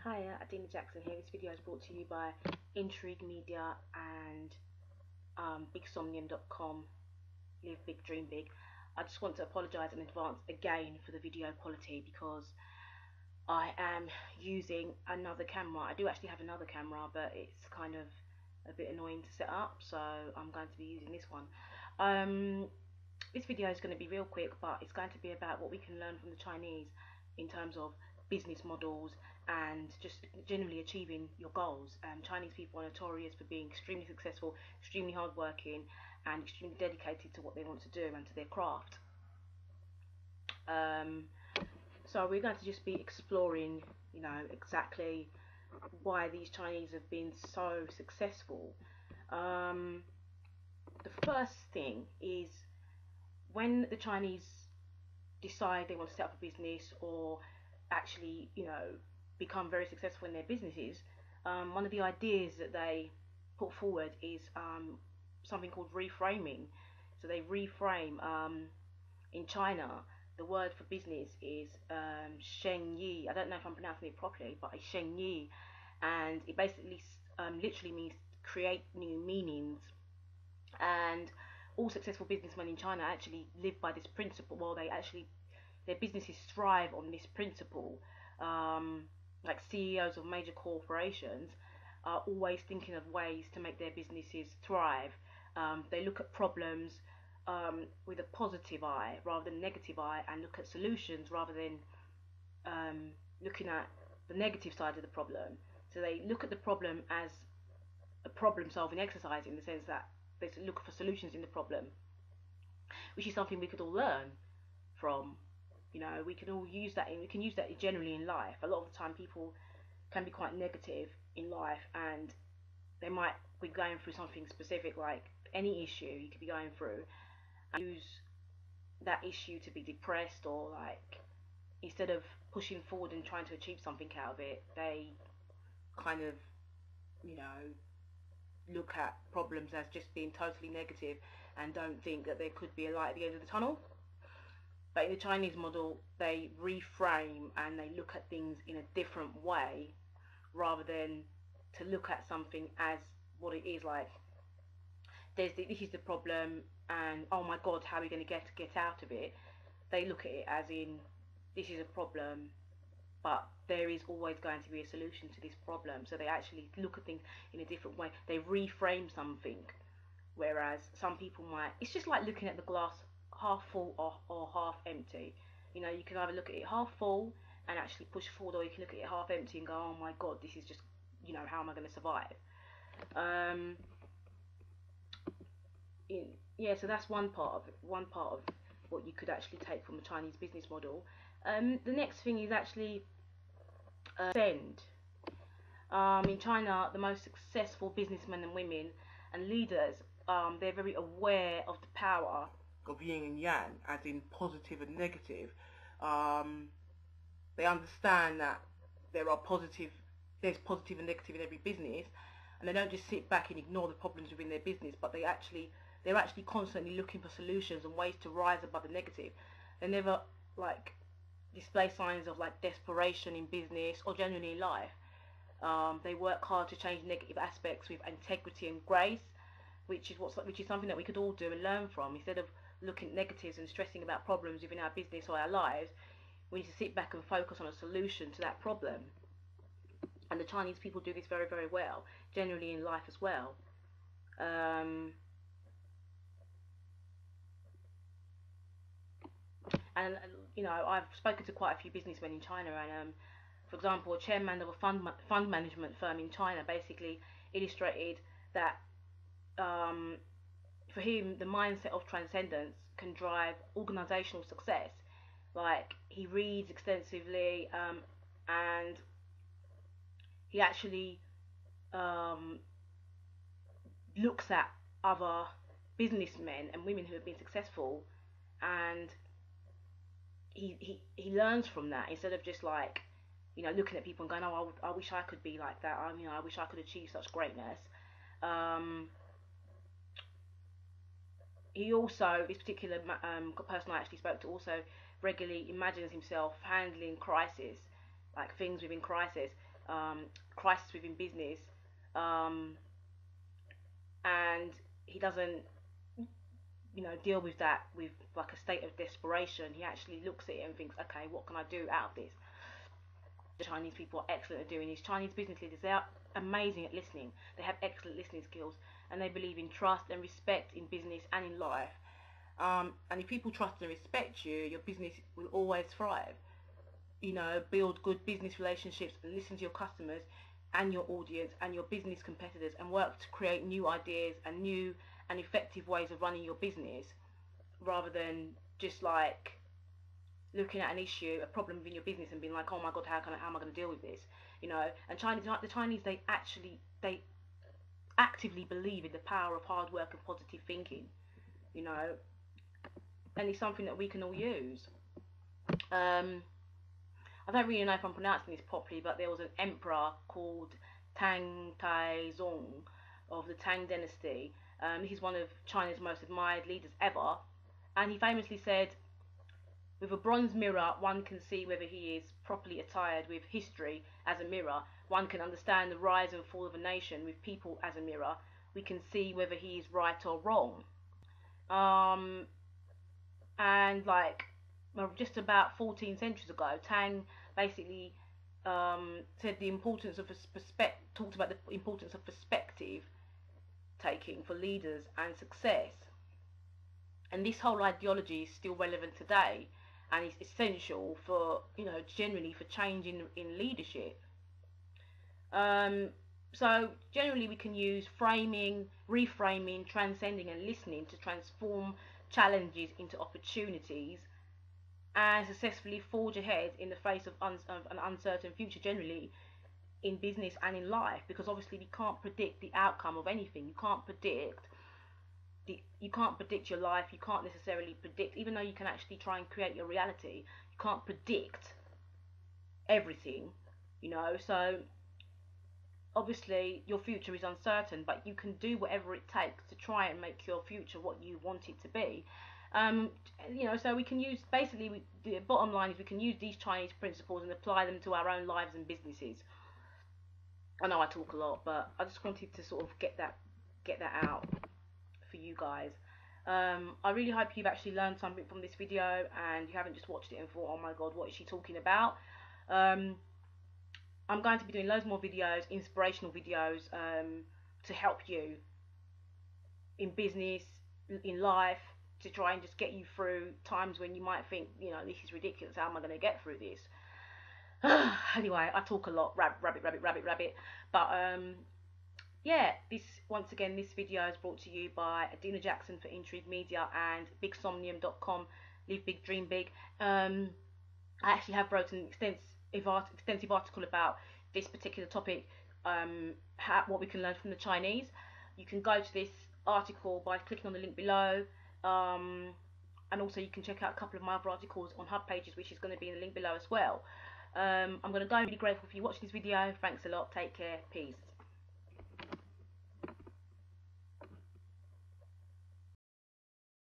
Hi, Adina Jackson here. This video is brought to you by Intrigue Media and BigSomnium.com. Live Big, Dream Big. I just want to apologise in advance again for the video quality because I am using another camera. I do actually have another camera, but it's kind of a bit annoying to set up, so I'm going to be using this one. This video is going to be real quick, but it's going to be about what we can learn from the Chinese in terms of business models and just generally achieving your goals. Chinese people are notorious for being extremely successful, extremely hardworking, and extremely dedicated to what they want to do and to their craft. So we're going to just be exploring, exactly why these Chinese have been so successful. The first thing is when the Chinese decide they want to set up a business or actually, become very successful in their businesses, one of the ideas that they put forward is something called reframing. So they reframe. In China, the word for business is sheng yi. I don't know if I'm pronouncing it properly, but it's sheng yi, and it basically literally means create new meanings. And all successful businessmen in China actually live by this principle. Well, their businesses thrive on this principle. Like CEOs of major corporations are always thinking of ways to make their businesses thrive. They look at problems with a positive eye rather than negative eye, and look at solutions rather than looking at the negative side of the problem. So they look at the problem as a problem solving exercise, in the sense that they look for solutions in the problem, which is something we could all learn from. We can all use that. We can use that generally in life. A lot of the time, people can be quite negative in life, and they might be going through something specific, like any issue you could be going through, and use that issue to be depressed, or like instead of pushing forward and trying to achieve something out of it, they kind of, look at problems as just being totally negative and don't think that there could be a light at the end of the tunnel. But in the Chinese model, they reframe and they look at things in a different way, rather than to look at something as what it is. Like, this is the problem, and oh my God, how are we going to get out of it? They look at it as in, this is a problem, but there is always going to be a solution to this problem. So they actually look at things in a different way. They reframe something, whereas some people might. It's just like looking at the glass half full or half empty. You can either look at it half full and actually push forward, or you can look at it half empty and go, oh my God, this is just, how am I going to survive? Yeah, so that's one part of what you could actually take from the Chinese business model. The next thing is actually send. In China, the most successful businessmen and women and leaders, they're very aware of the power of yin and yang, as in positive and negative. They understand that there's positive and negative in every business, and they don't just sit back and ignore the problems within their business, but they're actually constantly looking for solutions and ways to rise above the negative. They never display signs of desperation in business or generally in life. They work hard to change negative aspects with integrity and grace, which is something that we could all do and learn from. Instead of looking at negatives and stressing about problems within our business or our lives, we need to sit back and focus on a solution to that problem. And the Chinese people do this very, very well, generally in life as well. And I've spoken to quite a few businessmen in China, and for example, a chairman of a fund management firm in China basically illustrated that for him, the mindset of transcendence can drive organizational success. Like, he reads extensively, and he actually looks at other businessmen and women who have been successful, and he learns from that, instead of just looking at people and going, oh, I wish I could be like that. I wish I could achieve such greatness. He also, this particular person I actually spoke to, also regularly imagines himself handling crisis, like things within crisis, crisis within business, um, and he doesn't, deal with that with like a state of desperation. He actually looks at it and thinks, okay, what can I do out of this? The Chinese people are excellent at doing this. Chinese business leaders, they are amazing at listening. They have excellent listening skills, and they believe in trust and respect in business and in life. And if people trust and respect you, your business will always thrive. Build good business relationships and listen to your customers and your audience and your business competitors, and work to create new ideas and new and effective ways of running your business, rather than just like looking at an issue, a problem within your business, and being like, oh my god, how am I going to deal with this? And the Chinese, they actively believe in the power of hard work and positive thinking. You know, and it's something that we can all use. Um, I don't really know if I'm pronouncing this properly, but there was an emperor called Tang Taizong of the Tang Dynasty. He's one of China's most admired leaders ever, and he famously said, with a bronze mirror, one can see whether he is properly attired. With history as a mirror, one can understand the rise and fall of a nation. With people as a mirror, we can see whether he is right or wrong. And like, well, just about 14 centuries ago, Tang basically said the importance of talked about the importance of perspective taking for leaders and success. And this whole ideology is still relevant today, and it's essential for, generally for change in leadership. So generally we can use framing, reframing, transcending and listening to transform challenges into opportunities and successfully forge ahead in the face of an uncertain future, generally in business and in life, because obviously we can't predict the outcome of anything. You can't predict your life. You can't necessarily predict, even though you can actually try and create your reality, you can't predict everything. So obviously your future is uncertain, but you can do whatever it takes to try and make your future what you want it to be. um, so we can use, basically, the bottom line is we can use these Chinese principles and apply them to our own lives and businesses. I know I talk a lot, but I just wanted to sort of get that out for you guys. I really hope you've actually learned something from this video, and you haven't just watched it and thought, oh my god, what is she talking about? I'm going to be doing loads more videos, inspirational videos, to help you in business, in life, to try and just get you through times when you might think, this is ridiculous, how am I going to get through this? Anyway, I talk a lot, rabbit. But yeah, once again, this video is brought to you by Adina Jackson for Intrigue Media and BigSomnium.com. Live big, dream big. I actually have wrote an extensive article about this particular topic, what we can learn from the Chinese. You can go to this article by clicking on the link below, and also you can check out a couple of my other articles on Hub Pages, which is going to be in the link below as well. I'm going to go. I'm really grateful for you watching this video. Thanks a lot. Take care. Peace.